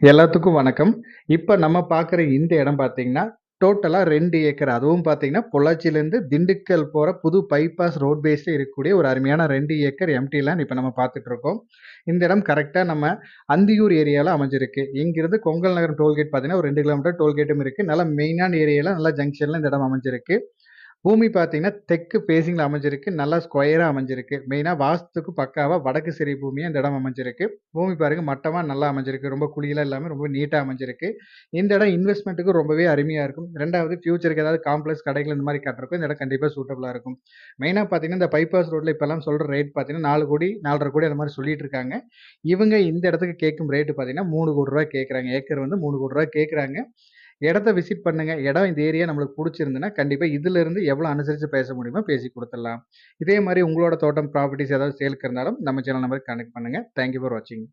எல்லாத்துக்கும் வணக்கம். இப்ப நம்ம பார்க்குற இந்த இடம் பார்த்தீங்கன்னா, டோட்டலா 2 ஏக்கர். அதுவும் பார்த்தீங்கன்னா, பொள்ளாச்சியிலேருந்து திண்டுக்கல் போற புது பைபாஸ் ரோட் பேஸ்ல இருக்கக்கூடிய ஒரு அருமையான 2 ஏக்கர் எம்ப்டி லேண்ட் இப்ப நம்ம பார்த்துட்டுருக்கோம். இந்த இடம் கரெக்ட்டா நம்ம அந்தியூர் ஏரியால அமைஞ்சிருக்கு. இங்கிருந்து கொங்கல் நகரம் டோல்கேட் பார்த்தீங்கன்னா, ஒரு 2 கிலோமீட்டர் டோல்கேட்டும் இருக்கு. நல்ல மெயினான ஏரியால, நல்ல ஜங்ஷன்ல இந்த இடம் அமைஞ்சிருக்கு. பூமி பார்த்தீங்கன்னா, தெற்கு ஃபேசிங்ல அமைஞ்சிருக்கு. நல்லா ஸ்கொயரா அமைஞ்சிருக்கு. மெயினா வாஸ்துக்கு பக்காவா வடக்கு சிறை பூமியா இந்த இடம் அமைஞ்சிருக்கு. பூமி பாருங்க மட்டமா நல்லா அமைஞ்சிருக்கு. ரொம்ப குழியெல்லாம் இல்லாம ரொம்ப நீட்டா அமைஞ்சிருக்கு. இந்த இடம் இன்வெஸ்ட்மென்ட்‌க்கு ரொம்பவே அருமையா இருக்கும். 2வது ஃபியூச்சருக்கு ஏதாவது காம்ப்ளெக்ஸ் கடைகள் இந்த மாரி கட்டுறதுக்கும் இந்த இடம் கண்டிப்பா சூட்டபிளா இருக்கும். மெயினா பார்த்தீங்கன்னா, இந்த பைபாஸ் ரோட்ல இப்பல்லாம் சொல்ற ரேட் பார்த்தீங்கன்னா, 4,00,00,000 4,50,00,000 அந்த மாரி சொல்லிட்டு இருக்காங்க. இவங்க இந்த இடத்துக்கு கேட்கும் ரேட் பார்த்தீங்கன்னா, ரூ. 3,00,00,000 கேட்கறாங்க. ஏக்கர் வந்து ரூ. 3,00,00,000 கேட்கறாங்க. இடத்த விசிட் பண்ணுங்க. இடம் இந்த ஏரியா நம்மளுக்கு புடிச்சிருந்துன்னா, கண்டிப்பா இதிலிருந்து எவ்வளோ அனுசரிச்சு பேச முடியுமோ பேசி குடுத்துடலாம். இதே மாரி உங்களோட தோட்டம், ப்ராப்பர்ட்டீஸ் ஏதாவது சேல்க்கு இருந்தாலும் நம்ம சேனல் நம்பருக்கு கான்டாக்ட் பண்ணுங்க. தேங்க் யூ ஃபார் வாட்சிங்.